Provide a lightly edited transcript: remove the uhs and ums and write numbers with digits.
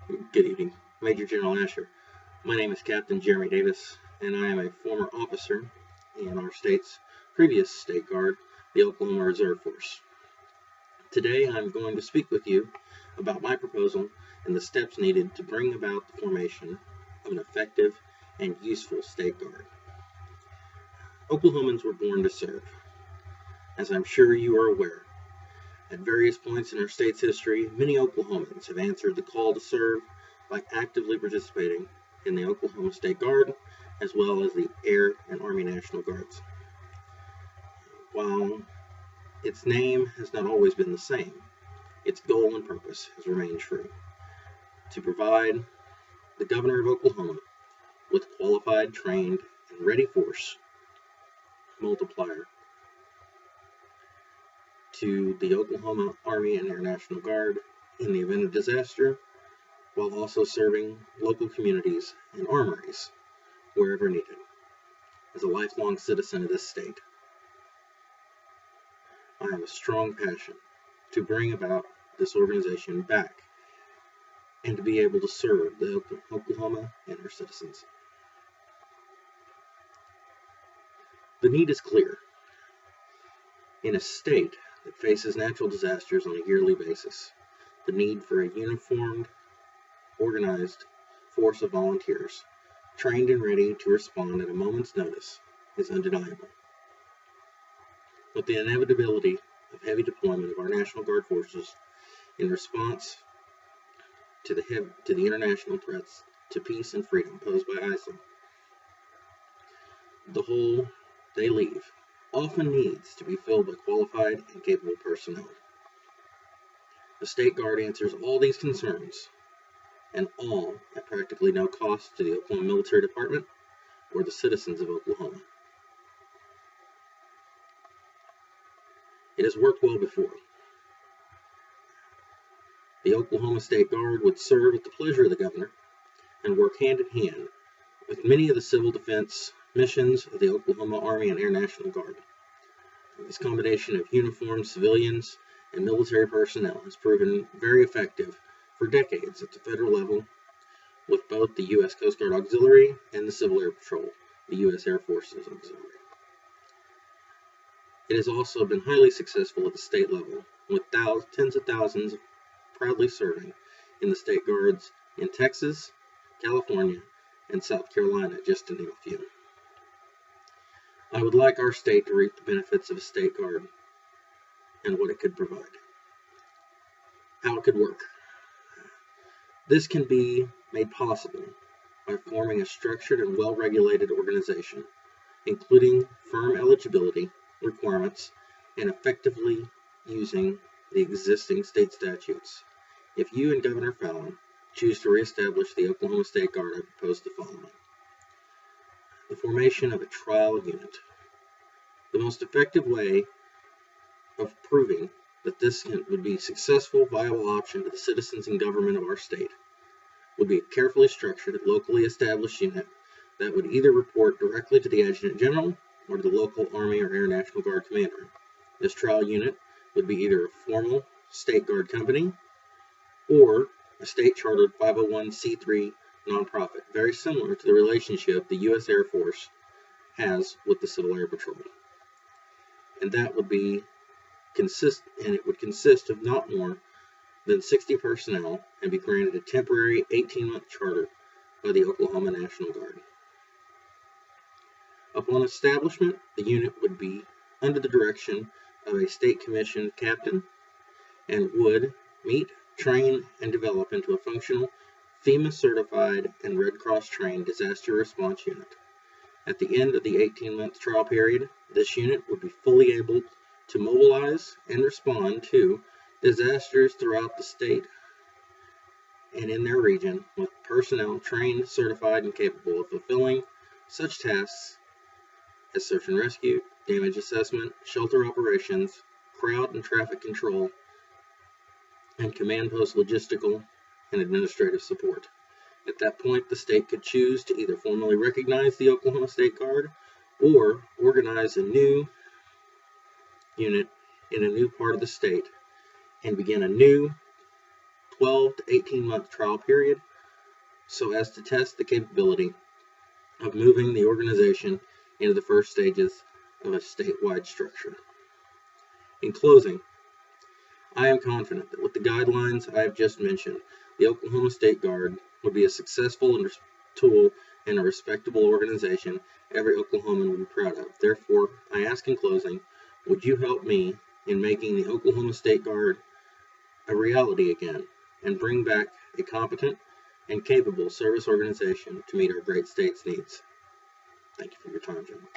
Good evening, Major General Asher. My name is Captain Jeremy Davis, and I am a former officer in our state's previous state guard, the Oklahoma Reserve Force. Today I'm going to speak with you about my proposal and the steps needed to bring about the formation of an effective and useful state guard. Oklahomans were born to serve. As I'm sure you are aware, at various points in our state's history, many Oklahomans have answered the call to serve by actively participating in the Oklahoma State Guard, as well as the Air and Army National Guards. While its name has not always been the same, its goal and purpose has remained true: to provide the governor of Oklahoma with qualified, trained, and ready force multiplier to the Oklahoma Army and Air National Guard in the event of disaster, while also serving local communities and armories wherever needed. As a lifelong citizen of this state, I have a strong passion to bring about this organization back and to be able to serve the Oklahoma and her citizens. The need is clear. In a state that faces natural disasters on a yearly basis, the need for a uniformed, organized force of volunteers, trained and ready to respond at a moment's notice, is undeniable. With the inevitability of heavy deployment of our National Guard forces in response to the international threats to peace and freedom posed by ISIL, the hole they leave often needs to be filled by qualified and capable personnel. The State Guard answers all these concerns, and all at practically no cost to the Oklahoma Military Department or the citizens of Oklahoma. It has worked well before. The Oklahoma State Guard would serve at the pleasure of the governor and work hand in hand with many of the civil defense missions of the Oklahoma Army and Air National Guard. This combination of uniformed civilians and military personnel has proven very effective for decades at the federal level with both the U.S. Coast Guard Auxiliary and the Civil Air Patrol, the U.S. Air Force's auxiliary. It has also been highly successful at the state level, with tens of thousands proudly serving in the State Guards in Texas, California, and South Carolina, just to name a few. I would like our state to reap the benefits of a State Guard and what it could provide. How it could work. This can be made possible by forming a structured and well-regulated organization, including firm eligibility requirements and effectively using the existing state statutes. If you and Governor Fallin choose to reestablish the Oklahoma State Guard, I propose the following: the formation of a trial unit. The most effective way of proving that this would be a successful, viable option to the citizens and government of our state would be a carefully structured, locally established unit that would either report directly to the Adjutant General or to the local Army or Air National Guard commander. This trial unit would be either a formal State Guard company or a state-chartered 501c3 nonprofit, very similar to the relationship the U.S. Air Force has with the Civil Air Patrol. And that would be it would consist of not more than 60 personnel and be granted a temporary 18-month charter by the Oklahoma National Guard. Upon establishment, the unit would be under the direction of a state-commissioned captain and would meet, train, and develop into a functional, FEMA-certified and Red Cross-trained disaster response unit. At the end of the 18-month trial period, this unit would be fully able to mobilize and respond to disasters throughout the state and in their region with personnel trained, certified, and capable of fulfilling such tasks as search and rescue, damage assessment, shelter operations, crowd and traffic control, and command post logistical and administrative support. At that point, the state could choose to either formally recognize the Oklahoma State Guard or organize a new unit in a new part of the state and begin a new 12 to 18-month trial period so as to test the capability of moving the organization into the first stages of a statewide structure. In closing, I am confident that with the guidelines I have just mentioned, the Oklahoma State Guard would be a successful tool and a respectable organization every Oklahoman would be proud of. Therefore, I ask in closing, would you help me in making the Oklahoma State Guard a reality again and bring back a competent and capable service organization to meet our great state's needs? Thank you for your time, gentlemen.